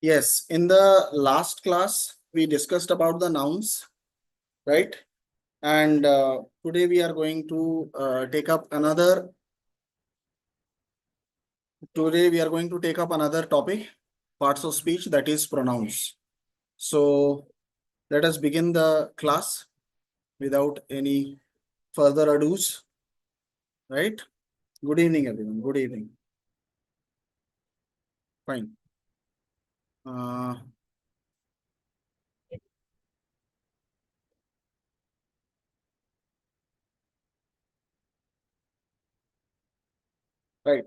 Yes, in the last class, we discussed about the nouns, right? And today we are going to take up another. Today we are going to take up another topic, parts of speech, that is pronouns. So let us begin the class without any further ados, right? Good evening, everyone. Good evening. Fine. Uh, right.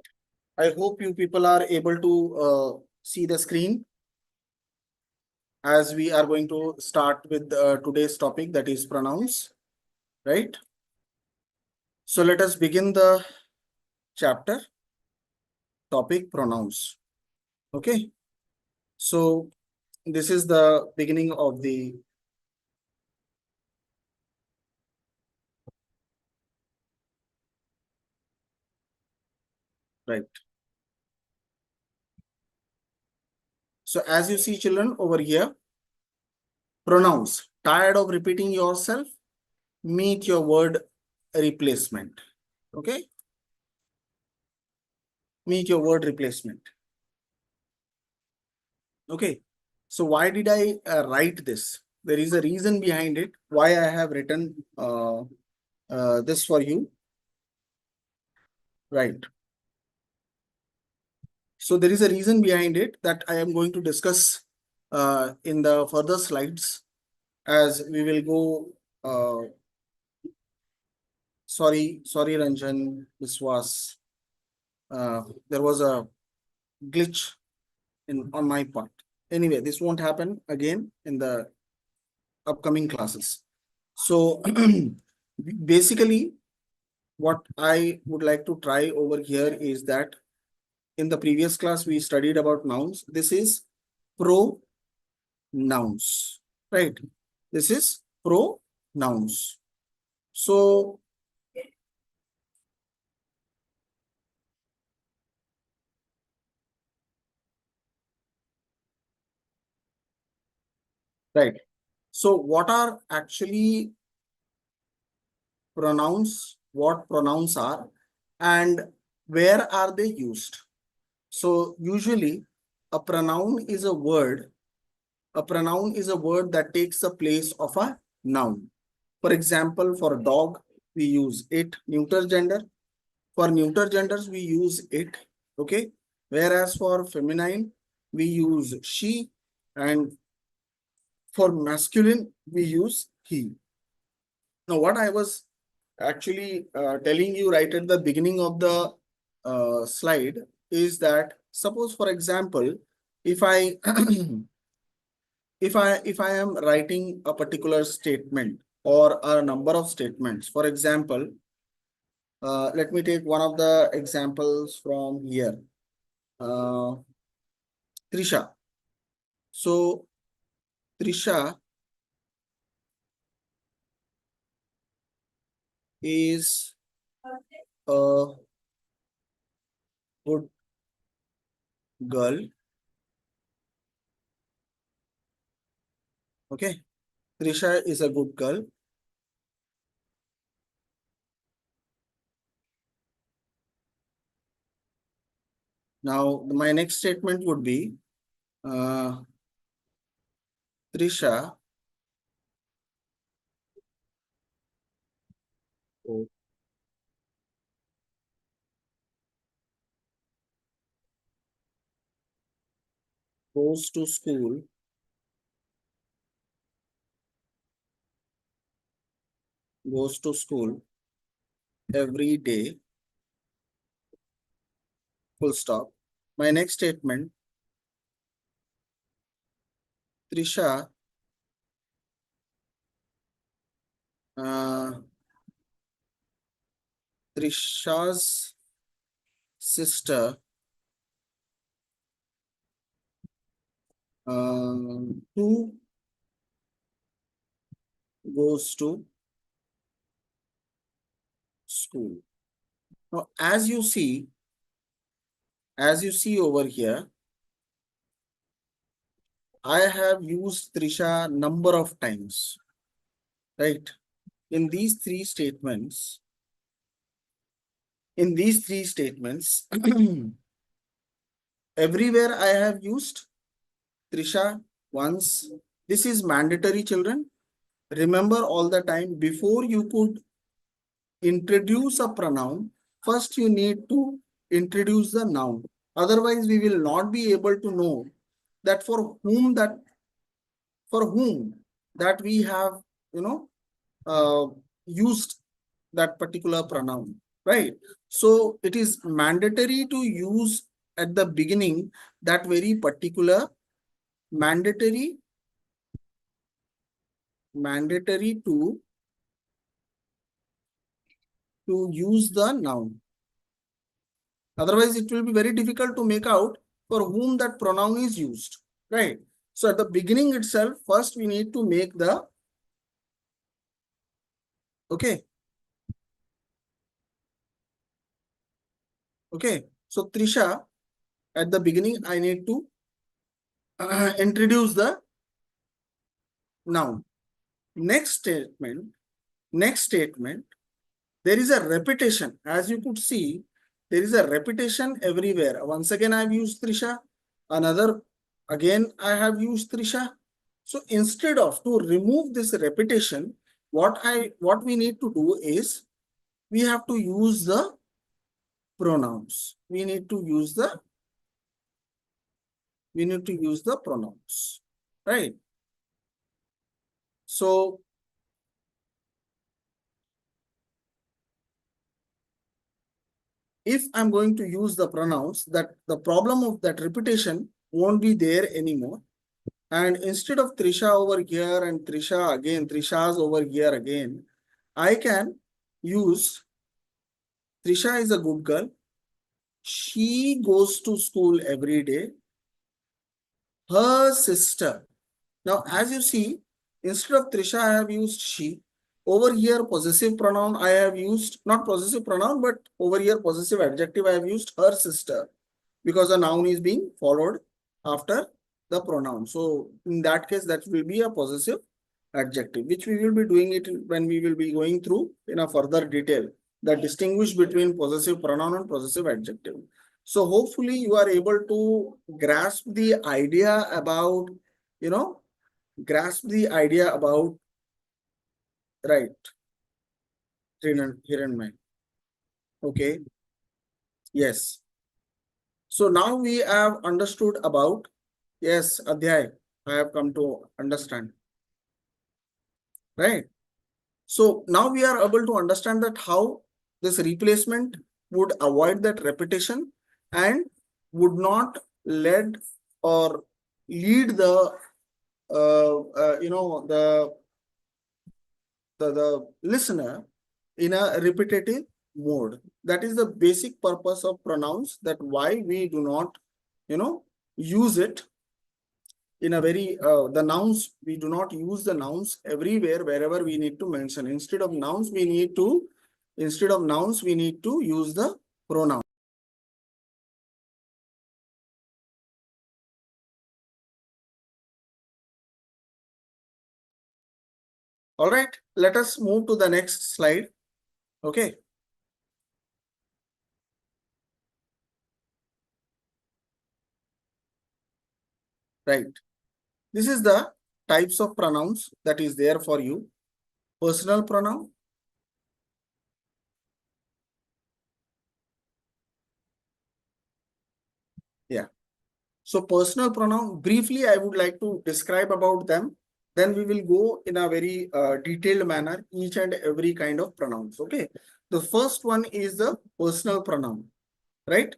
I hope you people are able to see the screen as we are going to start with today's topic, that is pronouns, right? So let us begin the chapter, topic pronouns. Okay. So this is the beginning of the right. So as you see, children, over here, pronouns. Tired of repeating yourself? Meet your word replacement. Okay. Meet your word replacement. Okay. So why did I write this? There is a reason behind it, why I have written this for you. Right. So there is a reason behind it that I am going to discuss in the further slides as we will go. Sorry, Ranjan. This was there was a glitch on my part. Anyway, this won't happen again in the upcoming classes. So basically, what I would like to try over here is that in the previous class we studied about nouns. This is pronouns, right? This is pronouns. So right. So what are actually pronouns? What pronouns are and where are they used? So usually a pronoun is a word. A pronoun is a word that takes the place of a noun. For example, for dog, we use it, neuter gender. For neuter genders, we use it, okay? Whereas for feminine, we use she, and for masculine, we use he. Now, what I was actually telling you right at the beginning of the slide is that suppose, for example, if I if I am writing a particular statement or a number of statements, for example, let me take one of the examples from here. Trisha. So Trisha is a good girl. Okay. Trisha is a good girl. Now, my next statement would be Trisha goes to school every day, full stop. My next statement, Trisha uh, Trisha's sister who goes to school. Now, as you see over here, I have used Trisha number of times, right? In these three statements, everywhere I have used Trisha once. This is mandatory, children. Remember all the time, before you could introduce a pronoun, first you need to introduce the noun. Otherwise, we will not be able to know that for whom that we have, you know, used that particular pronoun, right? So it is mandatory to use at the beginning that very particular mandatory to use the noun. Otherwise, it will be very difficult to make out for whom that pronoun is used, right? So at the beginning itself, first we need to make the, okay. Okay. So Trisha, at the beginning, I need to introduce the noun. Next statement, there is a repetition. As you could see, there is a repetition everywhere. Once again, I have used Trisha. Another, again, I have used Trisha. So instead of to remove this repetition, what we need to do is we have to use the pronouns. We need to use the pronouns, right? So if I'm going to use the pronouns, that the problem of that repetition won't be there anymore. And instead of Trisha over here and Trisha again, Trisha's over here again, I can use Trisha is a good girl. She goes to school every day. Her sister. Now, as you see, instead of Trisha, I have used she. Over here, possessive pronoun, I have used, not possessive pronoun, but over here, possessive adjective, I have used her sister, because the noun is being followed after the pronoun. So in that case, that will be a possessive adjective, which we will be doing it when we will be going through in a further detail, that distinguish between possessive pronoun and possessive adjective. So hopefully you are able to grasp the idea about, right, here and mind. Okay. Yes. So now we have understood about, yes, Adhyay, I have come to understand, right? So now we are able to understand that how this replacement would avoid that repetition and would not lead or lead the, the listener in a repetitive mode. That is the basic purpose of pronouns, that why we do not, use it in a very, the nouns, we do not use the nouns everywhere, wherever we need to mention. Instead of nouns, we need to use the pronoun. All right, let us move to the next slide. Okay. Right. This is the types of pronouns that is there for you. Personal pronoun. Yeah. So personal pronoun, briefly, I would like to describe about them. Then we will go in a very detailed manner, each and every kind of pronouns. Okay. The first one is the personal pronoun, right?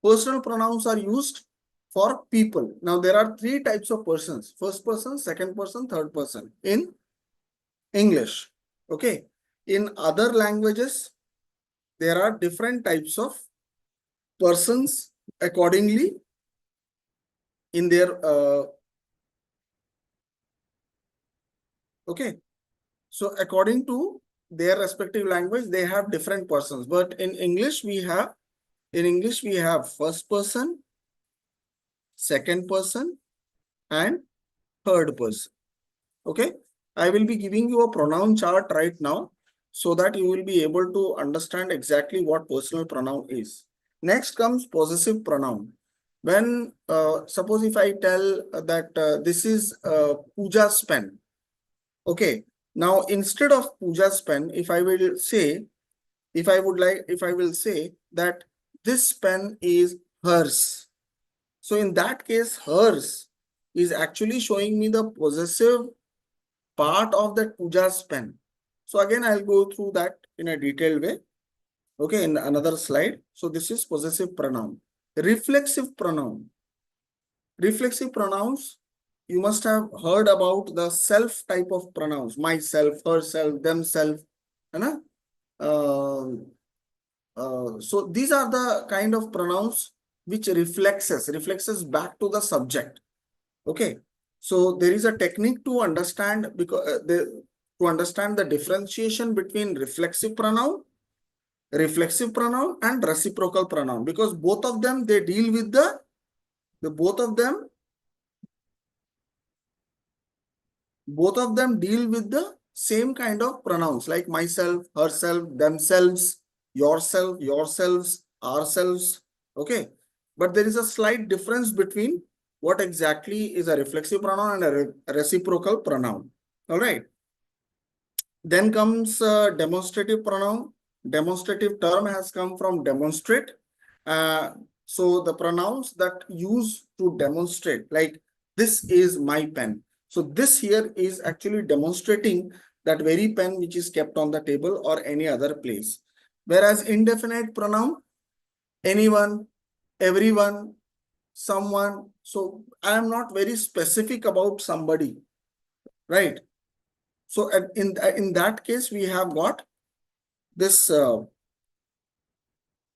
Personal pronouns are used for people. Now, there are three types of persons: first person, second person, third person in English. Okay. In other languages, there are different types of persons accordingly in their, okay. So according to their respective language, they have different persons. But in English, we have first person, second person, and third person. Okay, I will be giving you a pronoun chart right now so that you will be able to understand exactly what personal pronoun is. Next comes possessive pronoun. When suppose if I tell that this is Pooja's pen. Okay, now instead of Pooja's pen, if I will say, if I will say that this pen is hers. So in that case, hers is actually showing me the possessive part of that Pooja's pen. So again, I'll go through that in a detailed way. Okay, in another slide. So this is possessive pronoun. Reflexive pronoun. Reflexive pronouns, you must have heard about the self type of pronouns. Myself, herself, themself. Right? So these are the kind of pronouns which reflexes back to the subject. Okay, so there is a technique to understand to understand the differentiation between reflexive pronoun, and reciprocal pronoun, because both of them they deal with the both of them deal with the same kind of pronouns like myself, herself, themselves, yourself, yourselves, ourselves. Okay, but there is a slight difference between what exactly is a reflexive pronoun and a reciprocal pronoun. All right. Then comes demonstrative pronoun. Demonstrative term has come from demonstrate. So the pronouns that use to demonstrate, like this is my pen. So this here is actually demonstrating that very pen which is kept on the table or any other place. Whereas indefinite pronoun, anyone, everyone, someone. So I am not very specific about somebody, right? So in that case, we have got this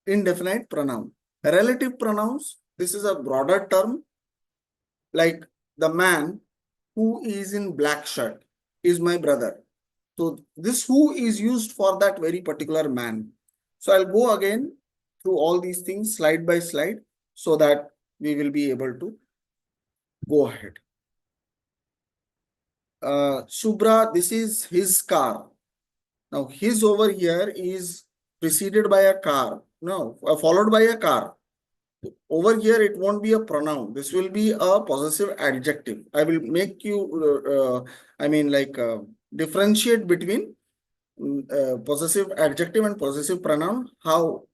indefinite pronoun. Relative pronouns, this is a broader term, like the man who is in black shirt is my brother. So this who is used for that very particular man. So I'll go again through all these things slide by slide so that we will be able to go ahead. Subra, this is his car. Now his over here is preceded by a car. No, followed by a car. Over here, it won't be a pronoun. This will be a possessive adjective. I will make you, differentiate between possessive adjective and possessive pronoun. How?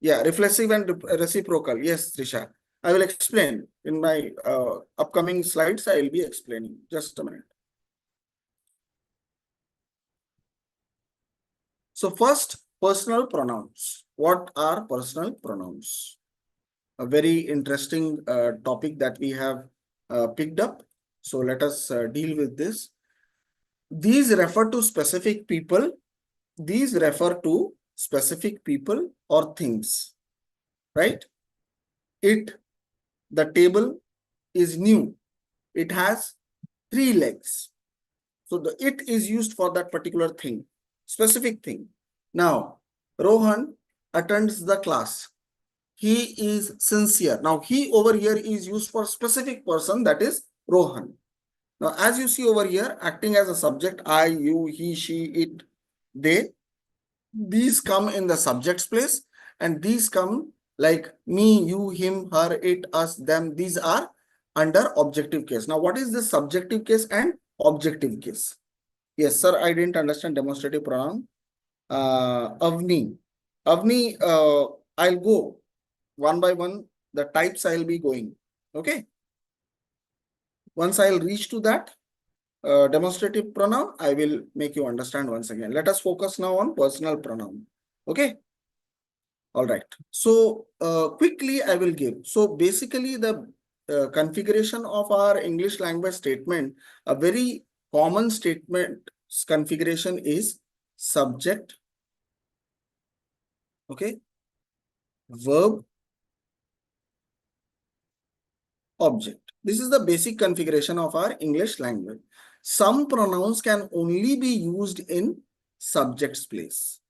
Yeah, reflexive and reciprocal. Yes, Trisha. I will explain in my upcoming slides. I will be explaining. Just a minute. So first, personal pronouns. What are personal pronouns? A very interesting topic that we have picked up. So let us deal with this. These refer to specific people. These refer to specific people or things, right? It, the table is new. It has 3 legs. So the it is used for that particular thing, specific thing. Now, Rohan attends the class. He is sincere. Now, he over here is used for specific person, that is Rohan. Now, as you see over here, acting as a subject, I, you, he, she, it, they, these come in the subject's place, and these come like me, you, him, her, it, us, them. These are under objective case. Now, what is the subjective case and objective case? Yes, sir, I didn't understand demonstrative pronoun. Avni. Avni, I'll go one by one, the types I'll be going. Okay. Once I'll reach to that demonstrative pronoun, I will make you understand once again. Let us focus now on personal pronoun. Okay. All right. So quickly I will give. So basically the configuration of our English language statement, a very common statement configuration is subject, okay, verb, object. This is the basic configuration of our English language. Some pronouns can only be used in subject's place.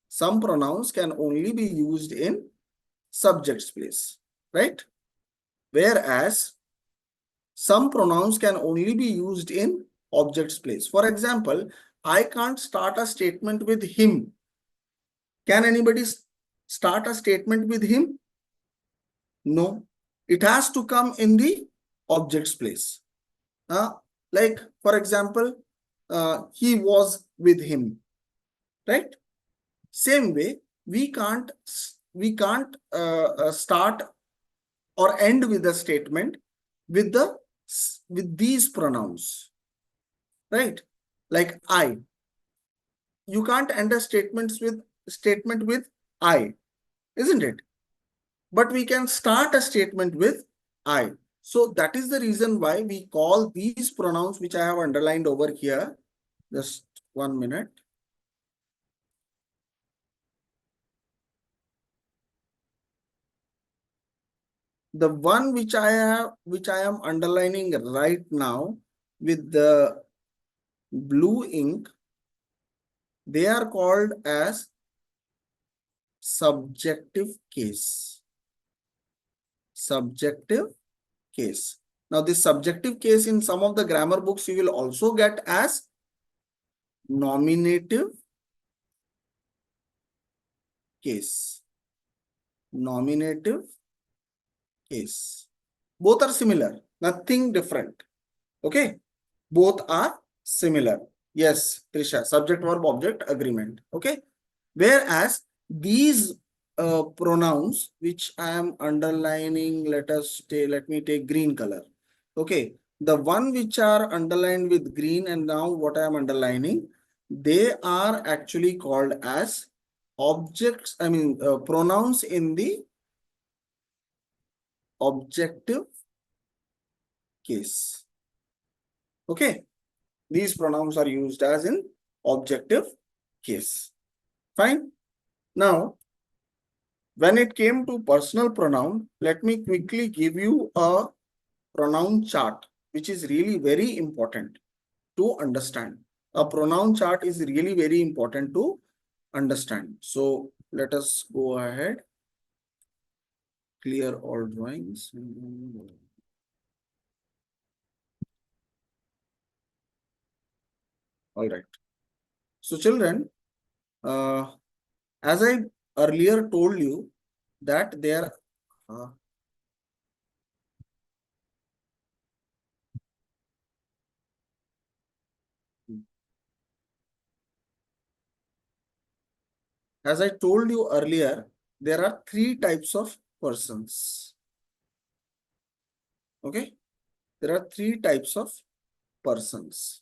Some pronouns can only be used in subject's place, right? Whereas some pronouns can only be used in object's place. For example, I can't start a statement with him. Can anybody start a statement with him? No. It has to come in the object's place. Like, for example, he was with him, right? Same way, we can't start or end with a statement with these pronouns, right? Like I. You can't end a statement with I, isn't it? But we can start a statement with I. So that is the reason why we call these pronouns, which I have underlined over here. Just 1 minute. The one which I am underlining right now with the blue ink, they are called as subjective case. Subjective case. Now, this subjective case in some of the grammar books you will also get as nominative case. Nominative case. Both are similar, nothing different. Okay, both are similar. Yes, Trisha, subject verb object agreement. Okay, whereas these pronouns which I am underlining, let me take green color. Okay, the one which are underlined with green and now what I am underlining, they are actually called as objects, pronouns in the objective case. Okay, these pronouns are used as in objective case. Fine. Now, when it came to personal pronoun, let me quickly give you a pronoun chart, which is really very important to understand. A pronoun chart is really very important to understand. So let us go ahead, clear all drawings. All right. So children, as I earlier told you that there as I told you earlier, there are 3 types of persons. Okay, there are 3 types of persons.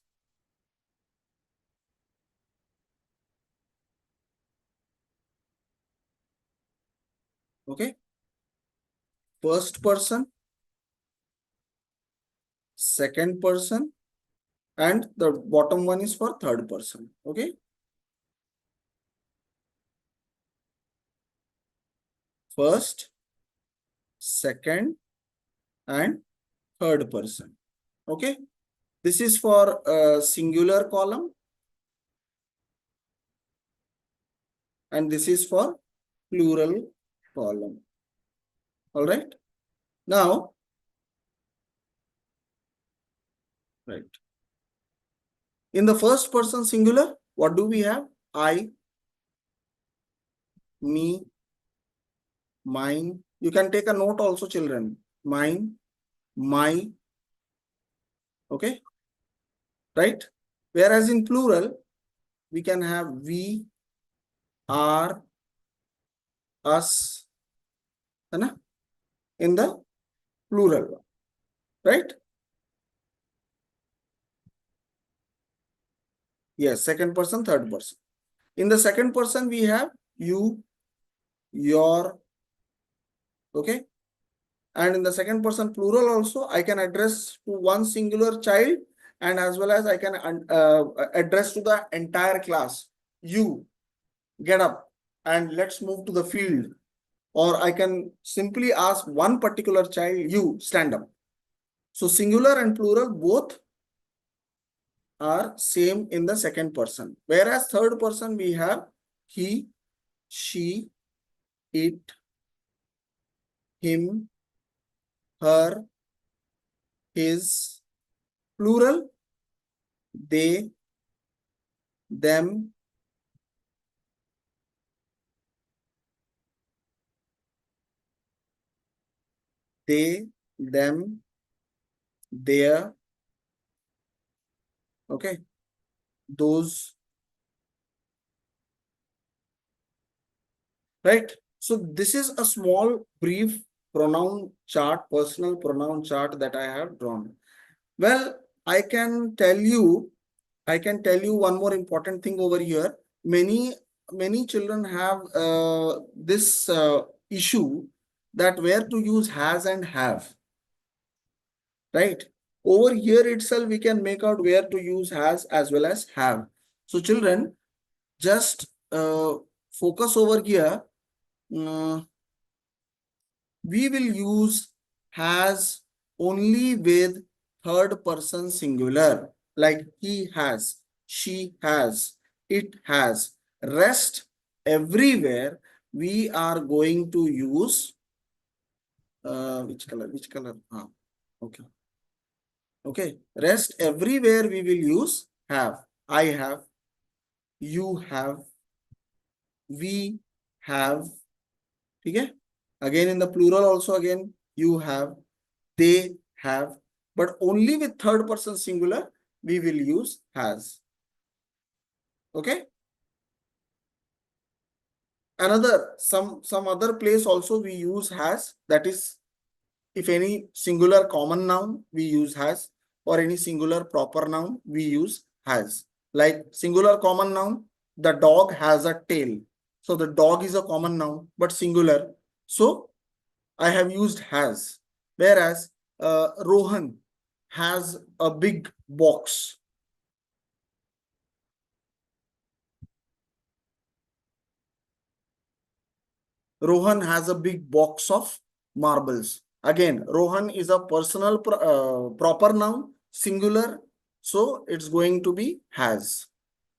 Okay, first person, second person, and the bottom one is for third person. Okay, first, second, and third person. Okay, this is for a singular column, and this is for plural column. All right. Now, right. In the first person singular, what do we have? I, me, mine. You can take a note also, children. Mine, my. Okay. Right. Whereas in plural, we can have we, our, us, in the plural, right? Yes, second person, third person. In the second person, we have you, your, okay? And in the second person plural also, I can address to one singular child and as well as I can address to the entire class. You, get up and let's move to the field. Or I can simply ask one particular child, you, stand up. So singular and plural both are same in the second person. Whereas third person we have he, she, it, him, her, his, plural, they, them, they, them, their, okay, those, right? So this is a small brief pronoun chart, personal pronoun chart that I have drawn. Well, I can tell you one more important thing over here. Many children have this issue that where to use has and have, right? Over here itself, we can make out where to use has as well as have. So children, just focus over here. Uh, we will use has only with third person singular, like he has, she has, it has. Rest everywhere we are going to use which color okay, okay, rest everywhere we will use have. I have, you have, we have. Okay, again in the plural also, again you have, they have, but only with third person singular we will use has. Okay, another some other place also we use has, that is if any singular common noun we use has, or any singular proper noun we use has. Like singular common noun, the dog has a tail, so the dog is a common noun but singular, so I have used has. Whereas Rohan has a big box. Rohan has a big box of marbles. Again, Rohan is a personal proper noun, singular. So it's going to be has.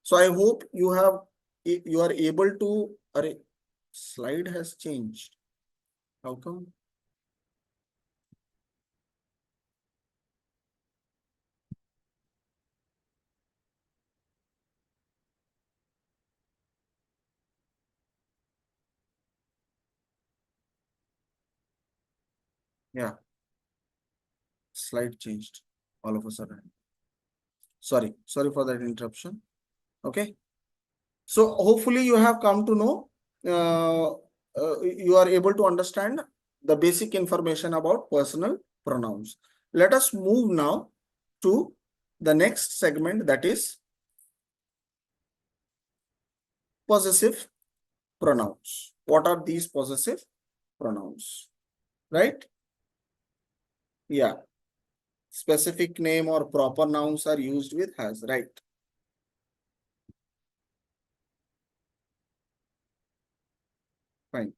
So I hope you are able to. Slide has changed. How come? Yeah, slide changed all of a sudden. Sorry for that interruption. Okay. So hopefully you have come to know, you are able to understand the basic information about personal pronouns. Let us move now to the next segment, that is possessive pronouns. What are these possessive pronouns? Right? Yeah. Specific name or proper nouns are used with has, right? Fine.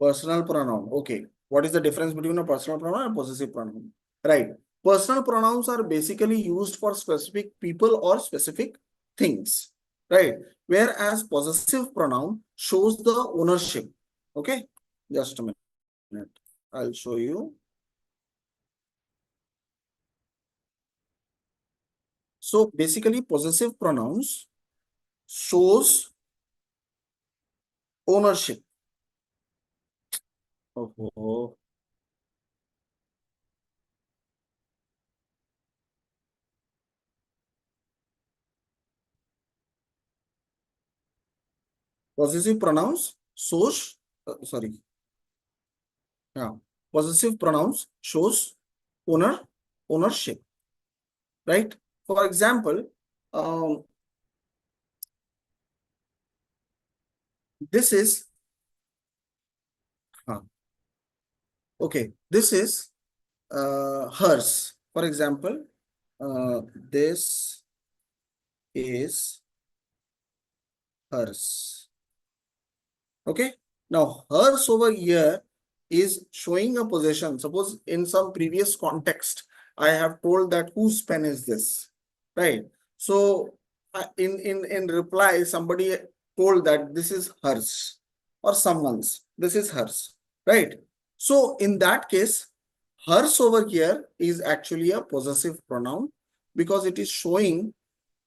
Personal pronoun. Okay. What is the difference between a personal pronoun and possessive pronoun? Right. Personal pronouns are basically used for specific people or specific things. Right. Whereas possessive pronoun shows the ownership. Okay. Just a minute. I'll show you. So basically possessive pronouns shows ownership. Oh. Possessive pronouns shows, sorry. Yeah. Possessive pronouns shows ownership. Right? For example, this is okay. This is hers. For example, this is hers. Okay. Now hers over here is showing a possession. Suppose in some previous context, I have told that whose pen is this, right? So in reply, somebody told that this is hers or someone's, this is hers, right? So in that case, hers over here is actually a possessive pronoun because it is showing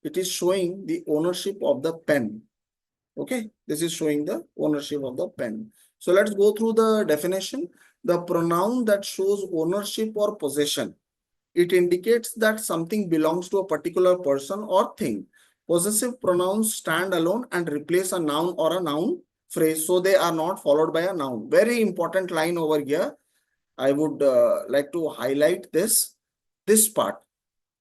the ownership of the pen. Okay, this is showing the ownership of the pen. So let's go through the definition. The pronoun that shows ownership or possession. It indicates that something belongs to a particular person or thing. Possessive pronouns stand alone and replace a noun or a noun phrase, so they are not followed by a noun. Very important line over here. I would like to highlight this part.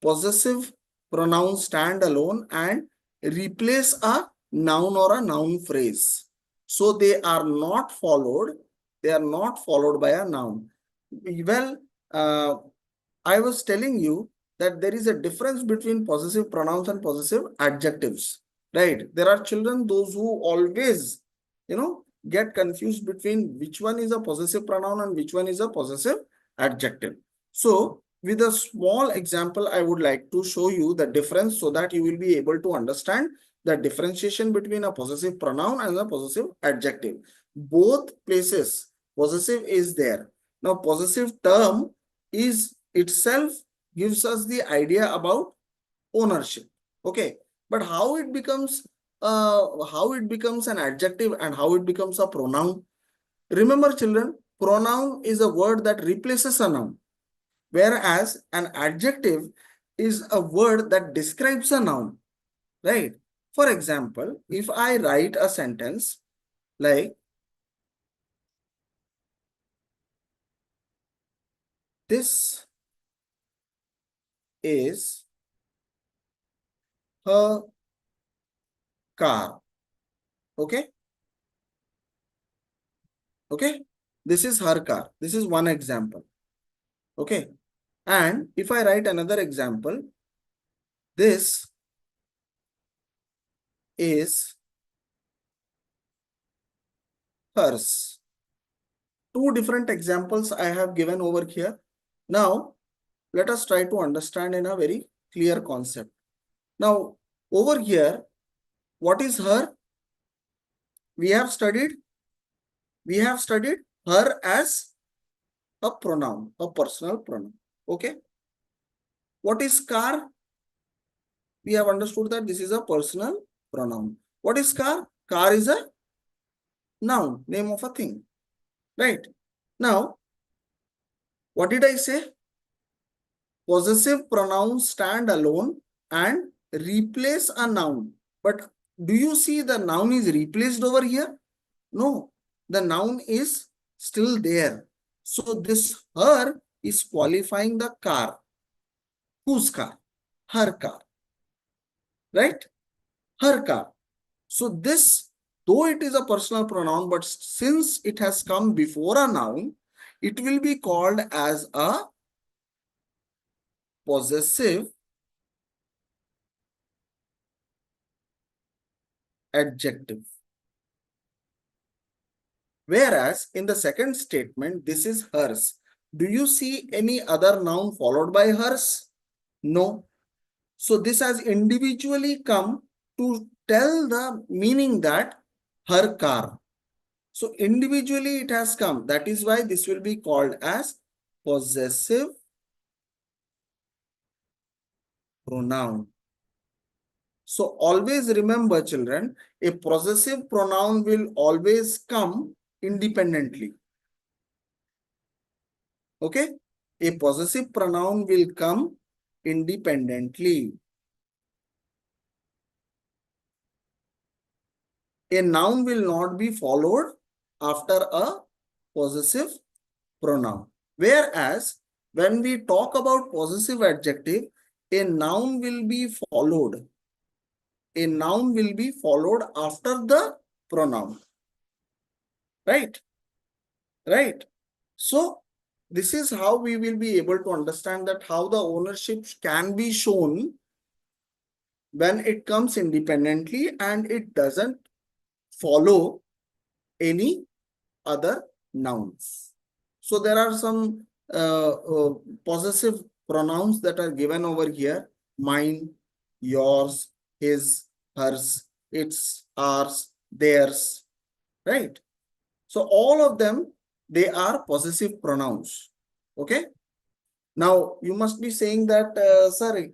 Possessive pronouns stand alone and replace a noun or a noun phrase. So they are not followed. They are not followed by a noun. Well, I was telling you that there is a difference between possessive pronouns and possessive adjectives, right? There are children, those who always, get confused between which one is a possessive pronoun and which one is a possessive adjective. So with a small example, I would like to show you the difference so that you will be able to understand the differentiation between a possessive pronoun and a possessive adjective. Both places, possessive is there. Now, possessive term is itself gives us the idea about ownership. Okay, but how it becomes an adjective and how it becomes a pronoun? Remember, children, pronoun is a word that replaces a noun, whereas an adjective is a word that describes a noun, right? For example, if I write a sentence like this is her car. Okay, okay, this is her car. This is one example. Okay, and if I write another example, this is hers. Two different examples I have given over here. Now, let us try to understand in a very clear concept. Now, over here, what is her? We have studied her as a pronoun, a personal pronoun. Okay. What is car? We have understood that this is a personal pronoun. What is car? Car is a noun, name of a thing. Right. Now, what did I say? Possessive pronouns stand alone and replace a noun. But do you see the noun is replaced over here? No, the noun is still there. So this her is qualifying the car. Whose car? Her car. Right? Her car. So this, though it is a personal pronoun, but since it has come before a noun, it will be called as a possessive adjective. Whereas in the second statement, this is hers. Do you see any other noun followed by hers? No. So this has individually come to tell the meaning that her car. So individually it has come. That is why this will be called as possessive pronoun. So always remember, children, a possessive pronoun will always come independently. Okay? A possessive pronoun will come independently. A noun will not be followed after a possessive pronoun. Whereas when we talk about possessive adjective, a noun will be followed. A noun will be followed after the pronoun. Right? Right? So this is how we will be able to understand that how the ownership can be shown when it comes independently and it doesn't follow any other nouns. So there are some possessive pronouns that are given over here: mine, yours, his, hers, its, ours, theirs, right? So all of them, they are possessive pronouns. Okay. Now you must be saying that, sorry,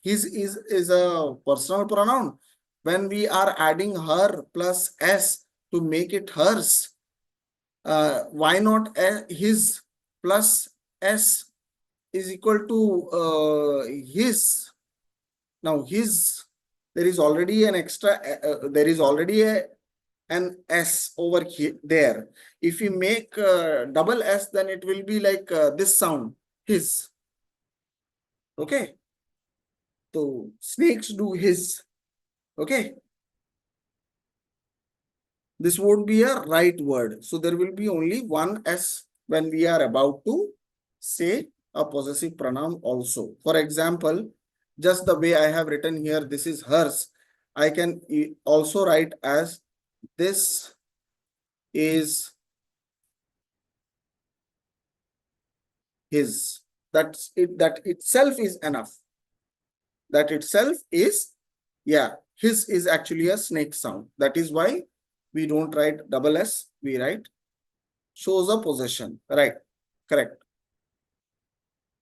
his is a personal pronoun. When we are adding her plus s to make it hers, why not his plus s is equal to his? Now his, there is already an extra, there is already an s over here there. If you make double s, then it will be like this sound, his. Okay. So snakes do his. Okay. This won't be a right word. So there will be only one s when we are about to say a possessive pronoun also. For example, just the way I have written here, this is hers. I can also write as this is his. That's it. That itself is enough. That itself is, yeah, his is actually a snake sound. That is why we don't write double s, we write shows a possession. Right, correct.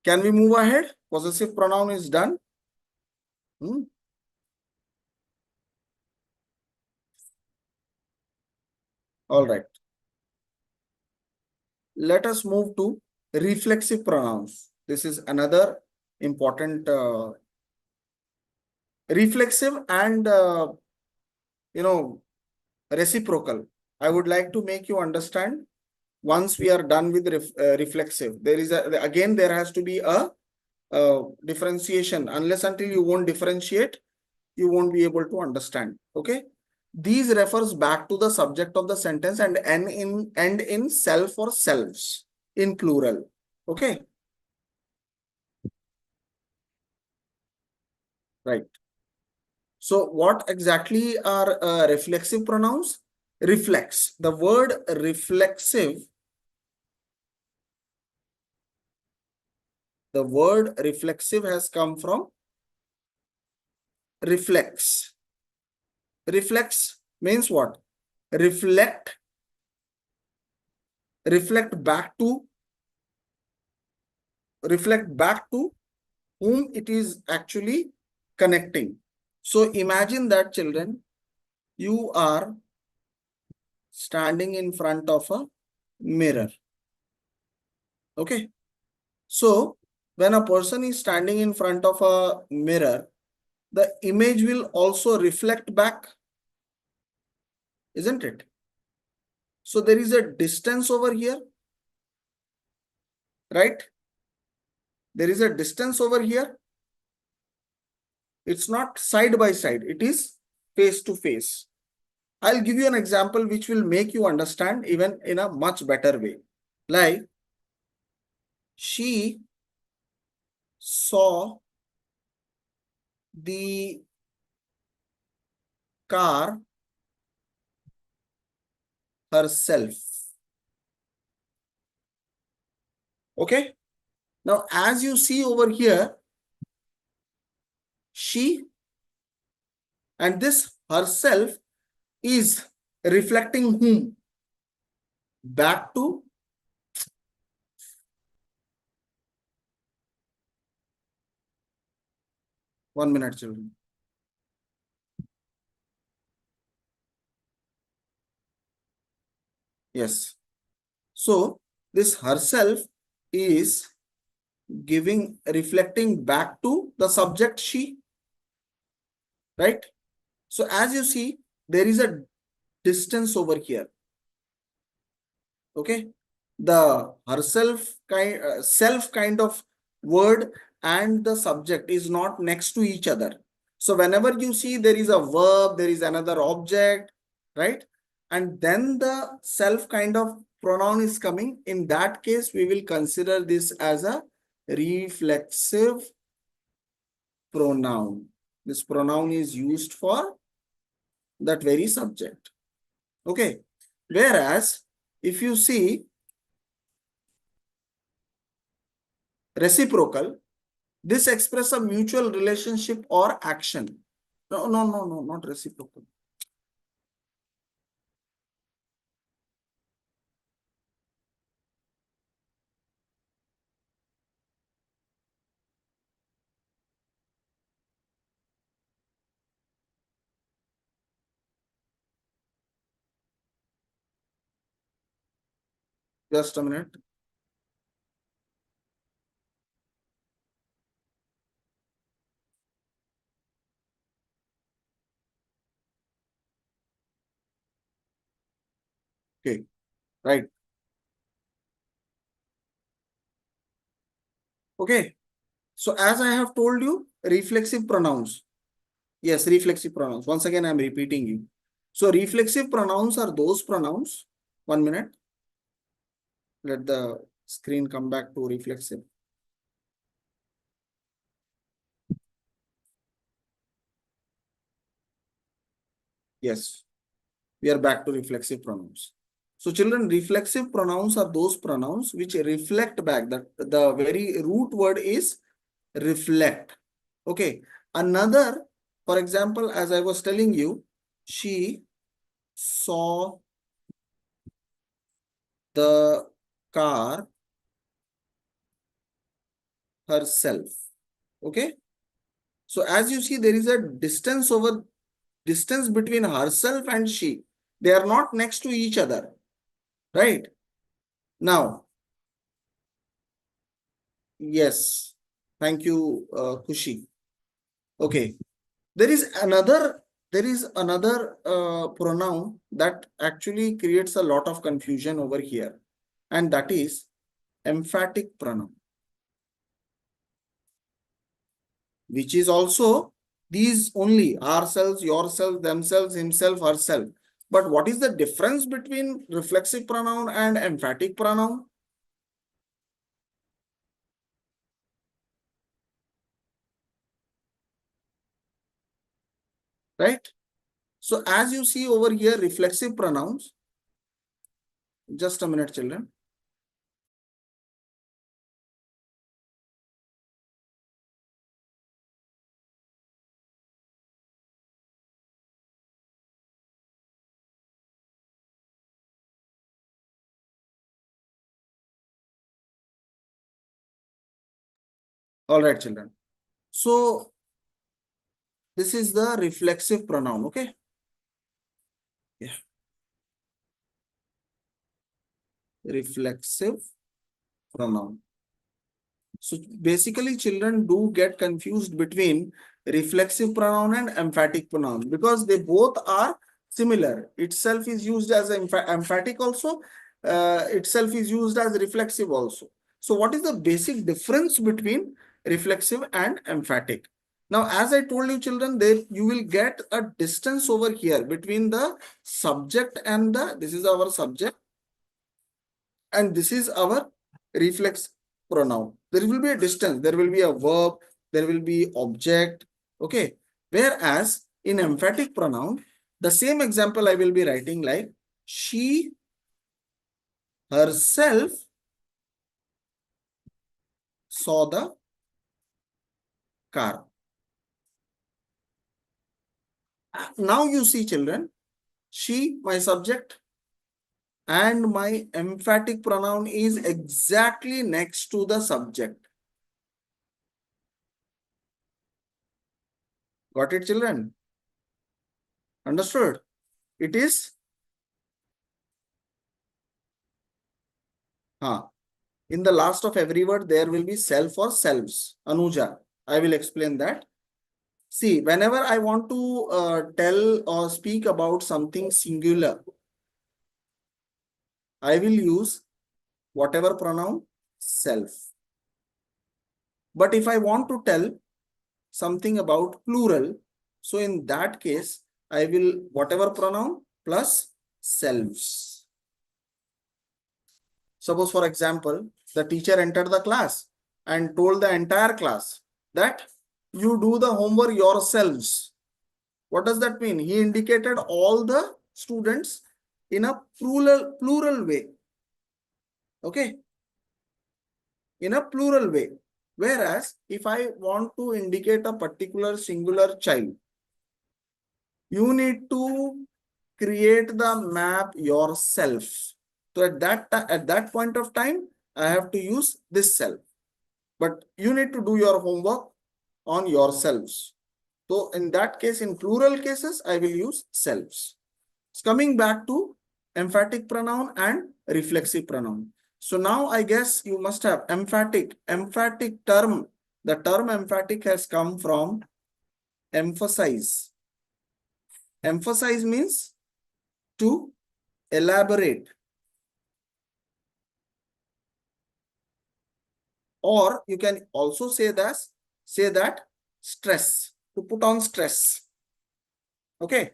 Can we move ahead? Possessive pronoun is done. All right. Let us move to reflexive pronouns. This is another important reflexive and reciprocal. I would like to make you understand. Once we are done with reflexive, there is again there has to be a differentiation. Unless until you won't differentiate, you won't be able to understand. Okay. These refers back to the subject of the sentence and end in self or selves in plural. Okay. Right. So what exactly are reflexive pronouns? Reflex. The word reflexive, the word reflexive has come from reflex. Reflex means what? Reflect back to, whom it is actually connecting. So imagine that, children, you are standing in front of a mirror. Okay. So when a person is standing in front of a mirror, the image will also reflect back, isn't it? So there is a distance over here, right? There is a distance over here. It's not side by side. It is face to face. I'll give you an example which will make you understand even in a much better way. Like, she saw the car herself. Okay. Now, as you see over here, she and this herself is reflecting whom? Back to 1 minute, children. Yes. So this herself is reflecting back to the subject she, right? So as you see, there is a distance over here. Okay. The herself self kind of word and the subject is not next to each other. So whenever you see there is a verb, there is another object, right? And then the self kind of pronoun is coming. In that case, we will consider this as a reflexive pronoun. This pronoun is used for that very subject. Okay. Whereas if you see reciprocal, this expresses a mutual relationship or action. No, not reciprocal. Just a minute. Okay, right. Okay. So as I have told you, reflexive pronouns. Yes, reflexive pronouns. Once again, I am repeating you. So reflexive pronouns are those pronouns. 1 minute. Let the screen come back to reflexive. Yes, we are back to reflexive pronouns. So children, reflexive pronouns are those pronouns which reflect back. The very root word is reflect. Okay. Another, for example, as I was telling you, she saw the car herself. Okay. So as you see, there is a distance between herself and she. They are not next to each other. Right. Now, yes. Thank you, Kushi. Okay. There is another pronoun that actually creates a lot of confusion over here, and that is emphatic pronoun, which is also these only: ourselves, yourself, themselves, himself, herself. But what is the difference between reflexive pronoun and emphatic pronoun? Right? So as you see over here, reflexive pronouns, just a minute, children. All right, children. So this is the reflexive pronoun. Okay. Yeah. Reflexive pronoun. So basically, children do get confused between reflexive pronoun and emphatic pronoun because they both are similar. Itself is used as emphatic also. Itself is used as reflexive also. So what is the basic difference between reflexive and emphatic? Now, as I told you, children, there you will get a distance over here between the subject and this is our subject, and this is our reflex pronoun. There will be a distance, there will be a verb, there will be object. Okay. Whereas in emphatic pronoun, the same example I will be writing like she herself saw the car. Now you see, children, she, my subject, and my emphatic pronoun is exactly next to the subject. Got it, children? Understood? It is in the last of every word, there will be self or selves. Anuja, I will explain that. See, whenever I want to tell or speak about something singular, I will use whatever pronoun? Self. But if I want to tell something about plural, so in that case, I will whatever pronoun plus selves. Suppose, for example, the teacher entered the class and told the entire class that you do the homework yourselves. What does that mean? He indicated all the students in a plural way. Okay. In a plural way. Whereas if I want to indicate a particular singular child, you need to create the map yourself. So at that point of time, I have to use this self. But you need to do your homework on yourselves. So in that case, in plural cases, I will use selves. Coming back to emphatic pronoun and reflexive pronoun. So now I guess you must have emphatic. Emphatic term. The term emphatic has come from emphasize. Emphasize means to elaborate, or you can also say that stress, to put on stress. Okay.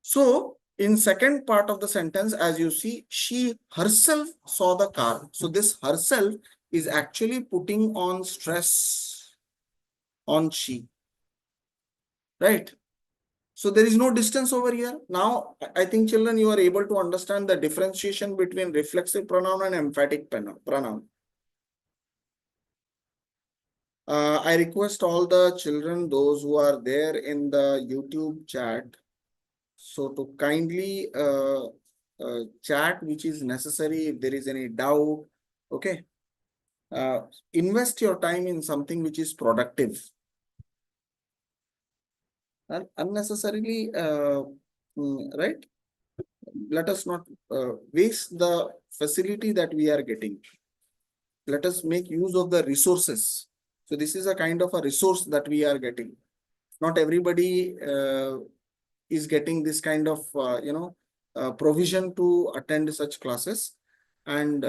So in second part of the sentence, as you see, she herself saw the car. So this herself is actually putting on stress on she, right? So there is no distance over here. Now, I think children, you are able to understand the differentiation between reflexive pronoun and emphatic pronoun. I request all the children, those who are there in the YouTube chat, so to kindly chat which is necessary if there is any doubt. Okay. Invest your time in something which is productive. And unnecessarily, right? Let us not waste the facility that we are getting. Let us make use of the resources. So this is a kind of a resource that we are getting. Not everybody is getting this kind of provision to attend such classes and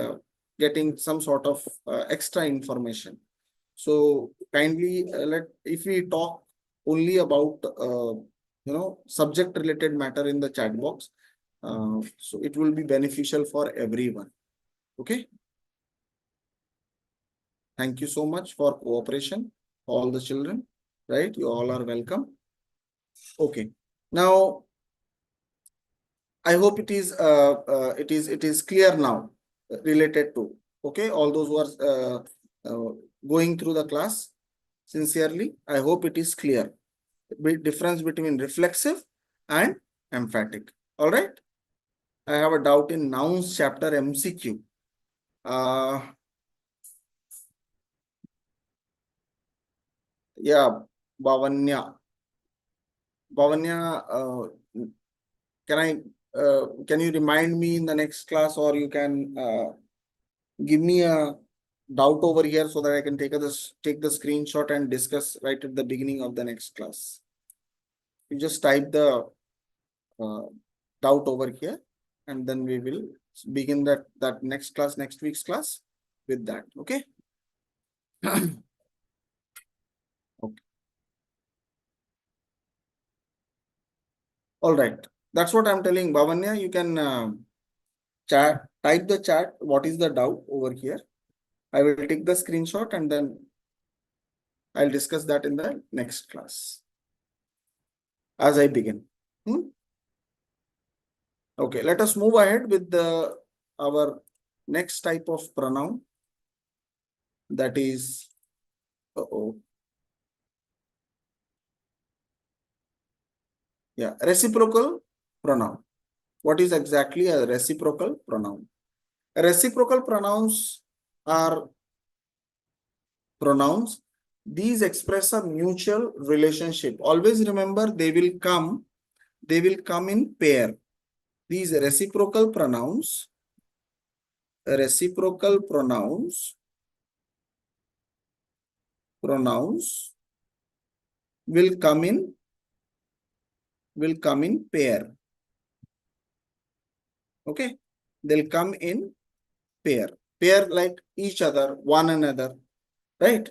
getting some sort of extra information. So kindly let if we talk only about subject related matter in the chat box, so it will be beneficial for everyone. Okay. Thank you so much for cooperation, all the children. Right, you all are welcome. Okay. Now I hope it is clear now related to, okay, all those who are going through the class sincerely. I hope it is clear. Difference between reflexive and emphatic. All right. I have a doubt in nouns chapter MCQ. Yeah, Bhavanya. Bhavanya, can you remind me in the next class, or you can give me a doubt over here so that I can take the screenshot and discuss right at the beginning of the next class. You just type the uh, doubt over here, and then we will begin that next class, next week's class with that. Okay. Okay. All right. That's what I'm telling Bhavanya. You can type the chat. What is the doubt over here? I will take the screenshot and then I'll discuss that in the next class as I begin. Okay, let us move ahead with our next type of pronoun, that is, reciprocal pronoun. What is exactly a reciprocal pronoun? Reciprocal pronouns are pronouns. These express a mutual relationship. Always remember, they will come in pair. These reciprocal pronouns will come in pair. Okay, they'll come in pair like each other, one another, right?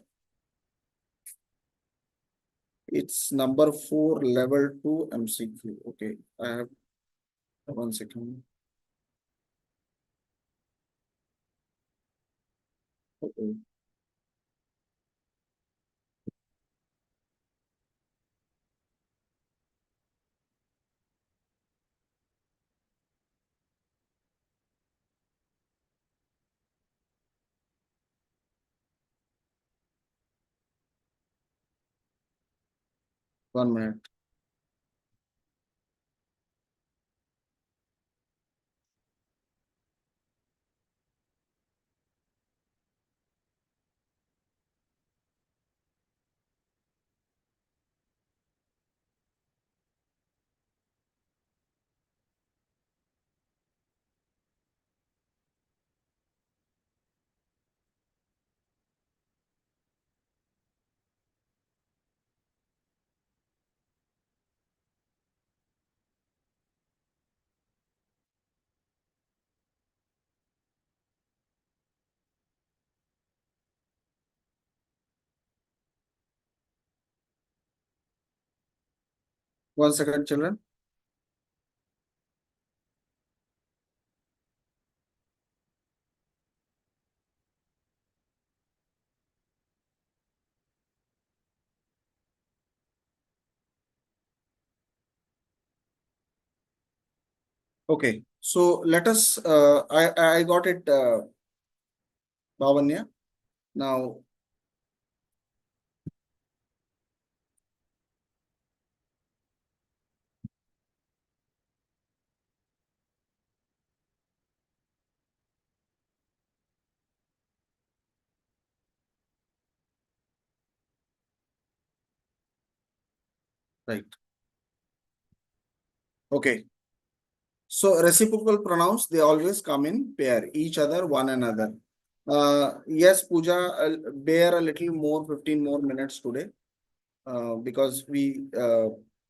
It's number 4, level 2 MCQ. Okay, I have 1 second. Okay. 1 minute. One second, children. Okay, so let us. I got it, Bhavanya. Now, right. Okay. So reciprocal pronouns, they always come in pair, each other, one another. Yes, Pooja, bear a little more, 15 more minutes today, because we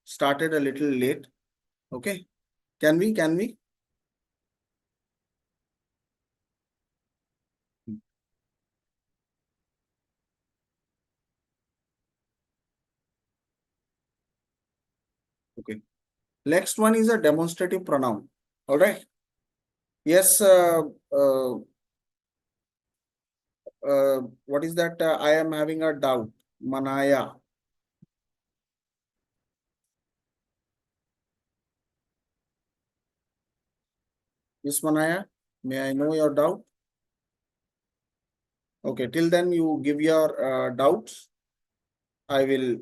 started a little late. Okay. Can we? Can we? Okay. Next one is a demonstrative pronoun. All right. Yes. What is that? I am having a doubt. Manaya. Yes, Manaya. May I know your doubt? Okay. Till then, you give your doubts. I will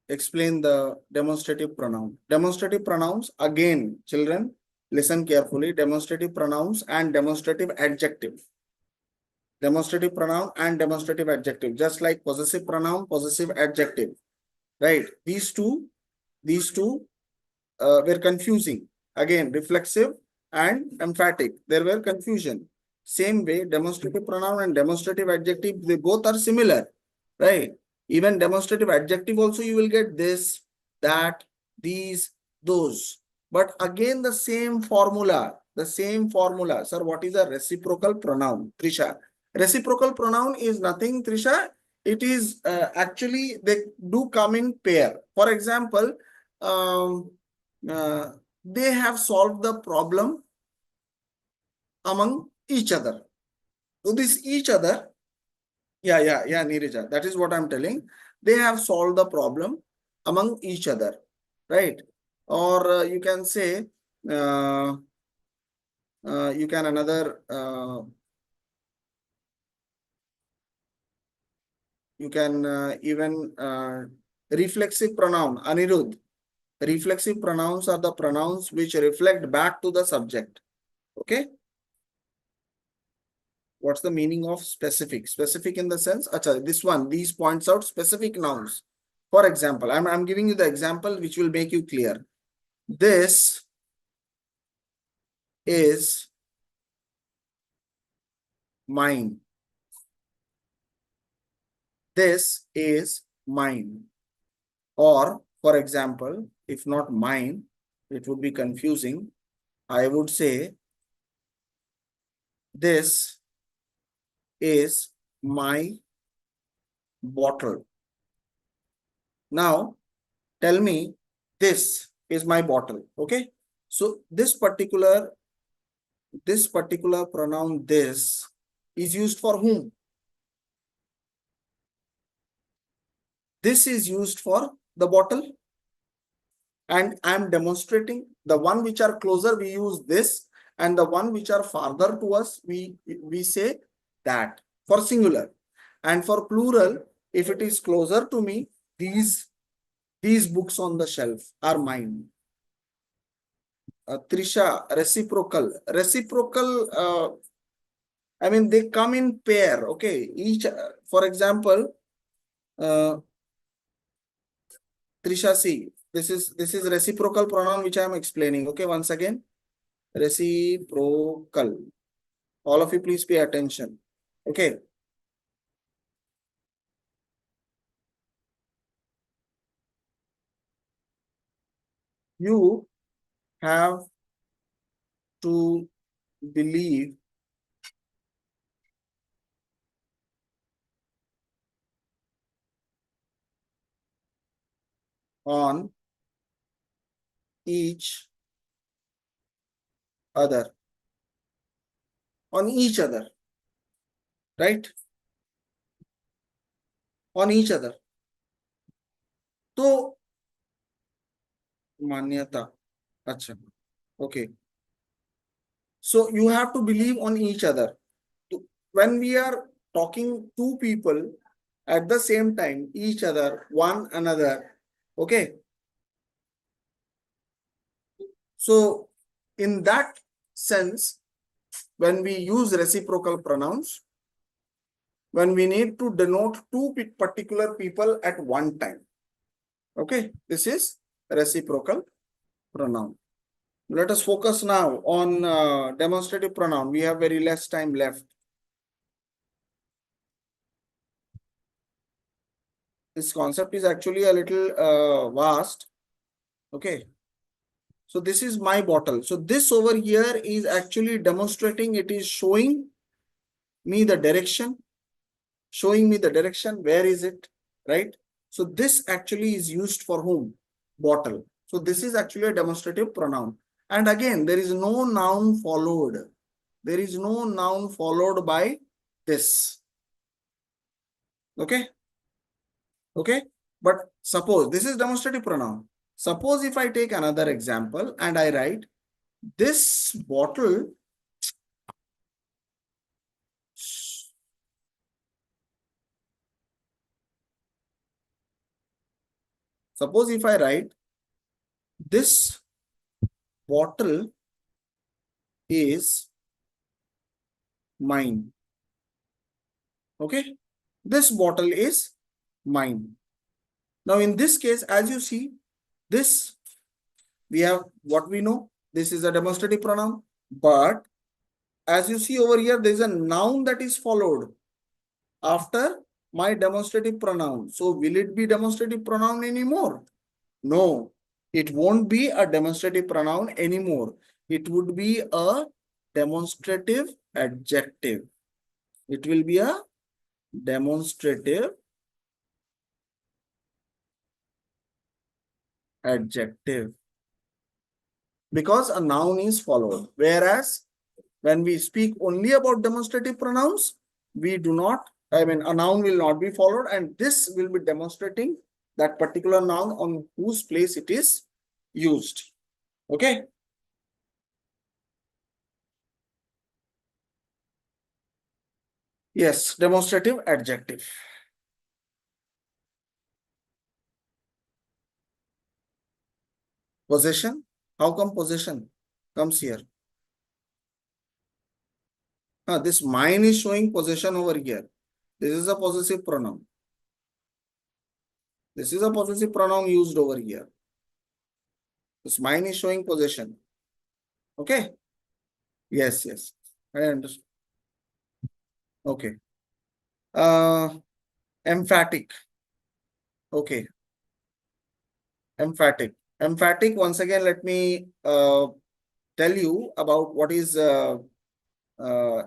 explain the demonstrative pronoun. Demonstrative pronouns, again, children, listen carefully. Demonstrative pronouns and demonstrative adjective. Demonstrative pronoun and demonstrative adjective, just like possessive pronoun, possessive adjective, right? These two were confusing. Again, reflexive and emphatic, there were confusion. Same way, demonstrative pronoun and demonstrative adjective, they both are similar, right? Even demonstrative adjective also, you will get this, that, these, those. But again, the same formula, the same formula. Sir, what is a reciprocal pronoun? Trisha. Reciprocal pronoun is nothing, Trisha. It is actually, they do come in pair. For example, um, uh, they have solved the problem among each other. So this each other, yeah, Neerija, that is what I'm telling. They have solved the problem among each other, right? Or you can say, uh, you can another, you can even reflexive pronoun, Anirudh. Reflexive pronouns are the pronouns which reflect back to the subject. Okay. What's the meaning of specific? Specific in the sense, acha, this one, these points out specific nouns. For example, I'm giving you the example which will make you clear. This is mine. This is mine. Or, for example, if not mine, it would be confusing. I would say, this is my bottle. Now, tell me, this is my bottle. Okay. So this particular pronoun, this, is used for whom? This is used for the bottle, and I am demonstrating the one which are closer, we use this, and the one which are farther to us, we say that, for singular. And for plural, if it is closer to me, these books on the shelf are mine. Trisha, reciprocal. Reciprocal, I mean, they come in pair. Okay. Each, for example, Trisha, see, this is reciprocal pronoun which I am explaining. Okay, once again, reciprocal. All of you, please pay attention. Okay. You have to believe on each other, on each other, right? On each other. तो मान्यता, अच्छा, okay. So you have to believe on each other. When we are talking two people at the same time, each other, one another, okay. So in that sense, when we use reciprocal pronouns, when we need to denote two particular people at one time, okay, this is reciprocal pronoun. Let us focus now on demonstrative pronoun. We have very less time left. This concept is actually a little vast. Okay. So this is my bottle. So this over here is actually demonstrating, it is showing me the direction, where is it, right? So this actually is used for whom? Bottle. So this is actually a demonstrative pronoun. And again, there is no noun followed. There is no noun followed by this. Okay. Okay. But suppose this is demonstrative pronoun. Suppose if I take another example and I write this bottle suppose if I write this bottle is mine. Okay. This bottle is mine. Now in this case, as you see, this we have what we know. This is a demonstrative pronoun. But as you see over here, there is a noun that is followed after my demonstrative pronoun. So will it be demonstrative pronoun anymore? No, it won't be a demonstrative pronoun anymore. It would be a demonstrative adjective. It will be a demonstrative adjective because a noun is followed. Whereas when we speak only about demonstrative pronouns, we do not, I mean, a noun will not be followed, and this will be demonstrating that particular noun on whose place it is used. Okay. Yes, demonstrative adjective. Possession. How come possession comes here? This mine is showing possession over here. This is a possessive pronoun. This is a possessive pronoun used over here. This mine is showing possession. Okay. Yes, yes. I understand. Okay. Uh, emphatic. Okay. Emphatic. Emphatic. Once again, let me tell you about what is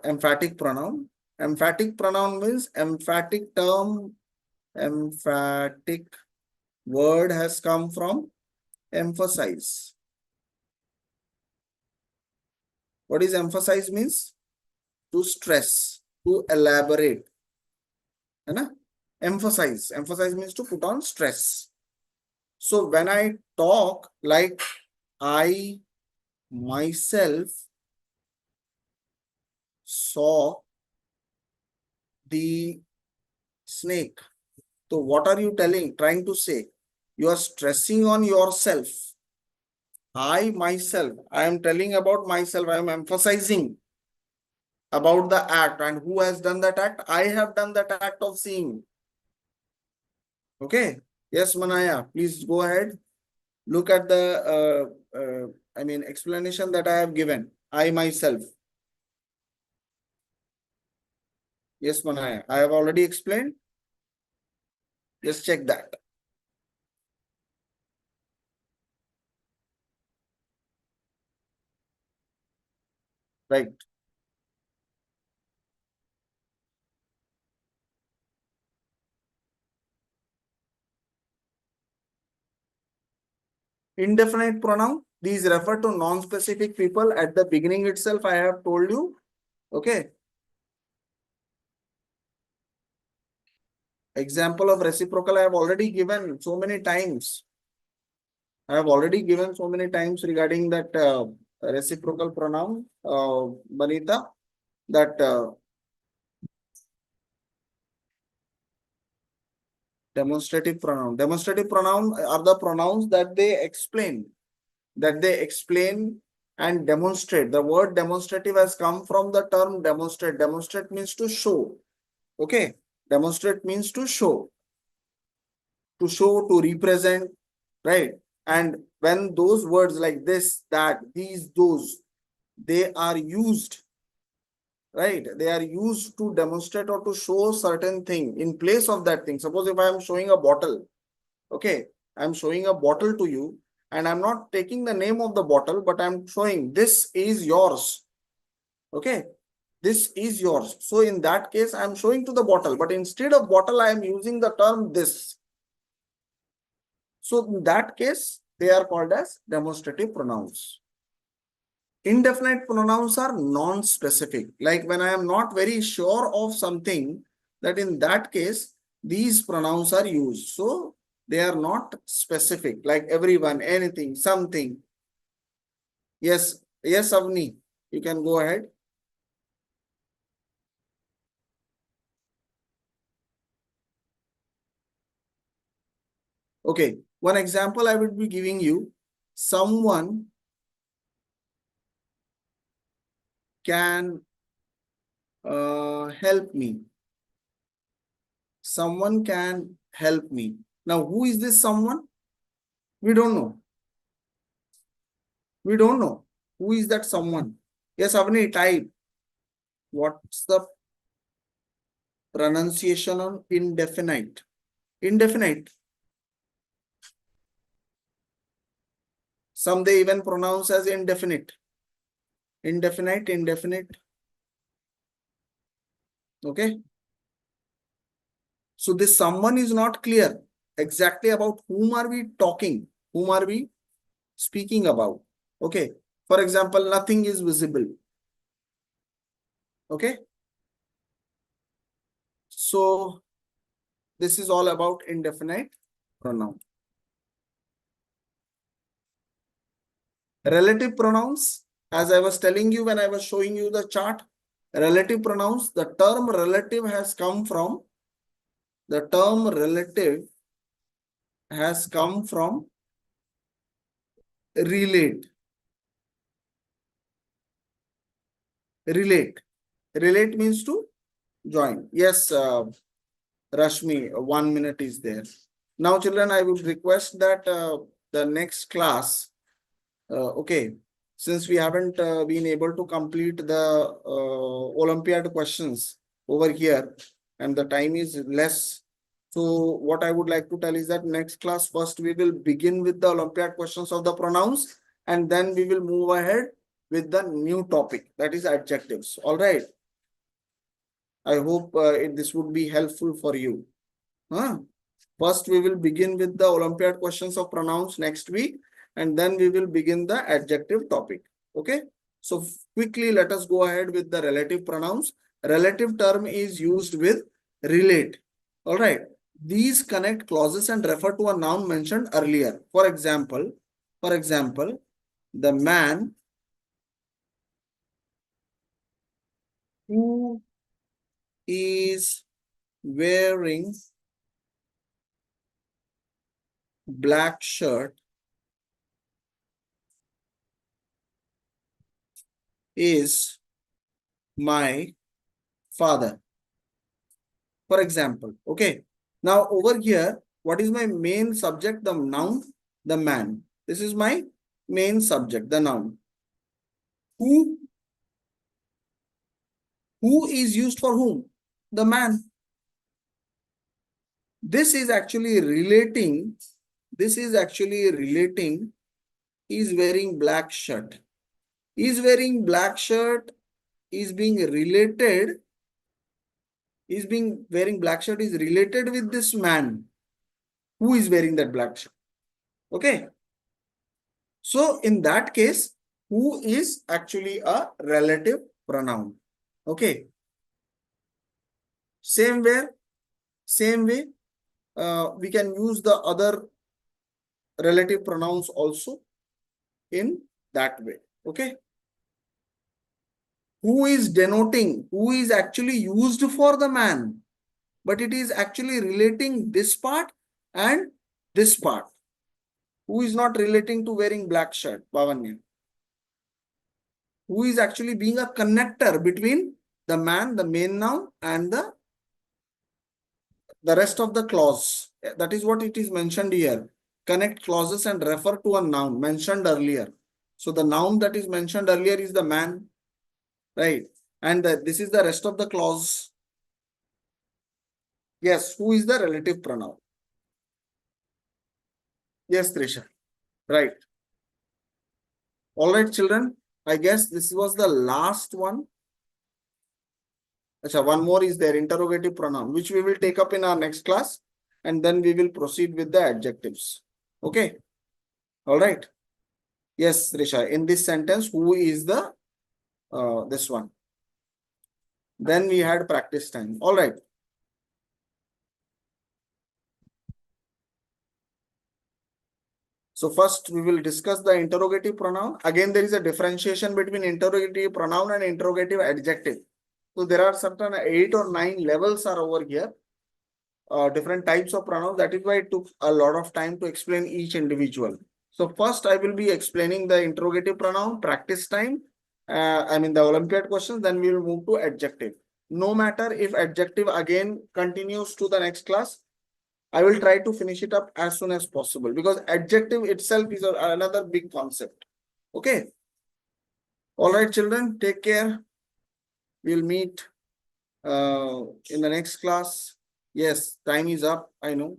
emphatic pronoun. Emphatic pronoun means emphatic term. Emphatic word has come from emphasize. What is emphasize means? To stress, to elaborate. है ना? Emphasize. Emphasize means to put on stress. So when I talk like I myself saw the snake. So what are you trying to say? You are stressing on yourself. I myself, I am telling about myself. I am emphasizing about the act, and who has done that act? I have done that act of seeing. Okay. Yes, Manaya, please go ahead. Look at the, I mean, explanation that I have given. I myself. Yes, Manaya, I have already explained. Just check that. Right. Indefinite pronoun, these refer to non-specific people. At the beginning itself, I have told you. Okay. Example of reciprocal, I have already given so many times. I have already given so many times regarding that reciprocal pronoun, Banita, that demonstrative pronoun. Demonstrative pronoun are the pronouns that they explain and demonstrate. The word demonstrative has come from the term demonstrate. Demonstrate means to show. Okay. Demonstrate means to show, to represent, right? And when those words like this, that, these, those, they are used, right? They are used to demonstrate or to show certain thing in place of that thing. Suppose if I am showing a bottle, okay, I'm showing a bottle to you and I'm not taking the name of the bottle, but I'm showing this is yours. Okay, this is yours. So in that case, I'm showing to the bottle, but instead of bottle, I am using the term this. So in that case, they are called as demonstrative pronouns. Indefinite pronouns are non-specific. Like when I am not very sure of something, that in that case, these pronouns are used. So they are not specific, like everyone, anything, something. Yes, yes, Avni, you can go ahead. Okay, one example I would be giving you. Someone can help me. Someone can help me. Now, who is this someone? We don't know. We don't know. Who is that someone? Yes, Avni, type. What's the pronunciation on indefinite? Indefinite. Some they even pronounce as indefinite. Indefinite, indefinite. Okay. So this someone is not clear exactly about whom are we talking, whom are we speaking about. Okay. For example, nothing is visible. Okay. So this is all about indefinite pronoun. Relative pronouns, as I was telling you when I was showing you the chart, relative pronouns, the term relative has come from, relate. Relate. Relate means to join. Yes, Rashmi, 1 minute is there. Now, children, I would request that the next class, okay, since we haven't been able to complete the Olympiad questions over here and the time is less. So what I would like to tell is that next class, first we will begin with the Olympiad questions of the pronouns and then we will move ahead with the new topic, that is adjectives. All right. I hope this would be helpful for you. Huh? First, we will begin with the Olympiad questions of pronouns next week, and then we will begin the adjective topic. Okay. So quickly, let us go ahead with the relative pronouns. Relative term is used with relate. All right. These connect clauses and refer to a noun mentioned earlier. For example, the man who is wearing black shirt is my father. For example, okay. Now over here, what is my main subject? The noun, the man. This is my main subject, the noun. Who? Who is used for whom? The man. This is actually relating. This is actually relating. Is wearing black shirt. Is wearing black shirt is being related. Is being wearing black shirt is related with this man. Who is wearing that black shirt? Okay. So in that case, who is actually a relative pronoun. Okay. Same way, we can use the other relative pronouns also in that way. Okay. Who is denoting, who is actually used for the man, but it is actually relating this part and this part. Who is not relating to wearing black shirt, Bhavanya. Who is actually being a connector between the man, the main noun, and the rest of the clause. That is what it is mentioned here. Connect clauses and refer to a noun mentioned earlier. So the noun that is mentioned earlier is the man, right? And this is the rest of the clause. Yes, who is the relative pronoun? Yes, Trisha. Right. All right, children. I guess this was the last one. Achha, one more is there, interrogative pronoun, which we will take up in our next class. And then we will proceed with the adjectives. Okay. All right. Yes, Trisha. In this sentence, who is the this one? Then we had practice time. All right. So first we will discuss the interrogative pronoun. Again, there is a differentiation between interrogative pronoun and interrogative adjective. So there are certain 8 or 9 levels are over here. Different types of pronouns. That is why it took a lot of time to explain each individual. So first I will be explaining the interrogative pronoun, practice time. I mean the Olympiad questions. Then we will move to adjective. No matter if adjective again continues to the next class, I will try to finish it up as soon as possible because adjective itself is another big concept. Okay. All right, children, take care. We'll meet in the next class. Yes, time is up. I know.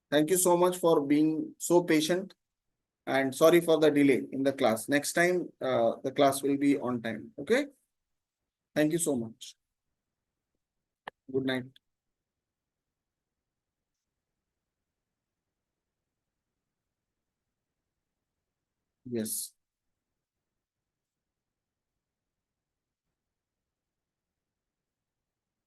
Thank you so much for being so patient and sorry for the delay in the class. Next time, the class will be on time. Okay. Thank you so much. Good night. Yes.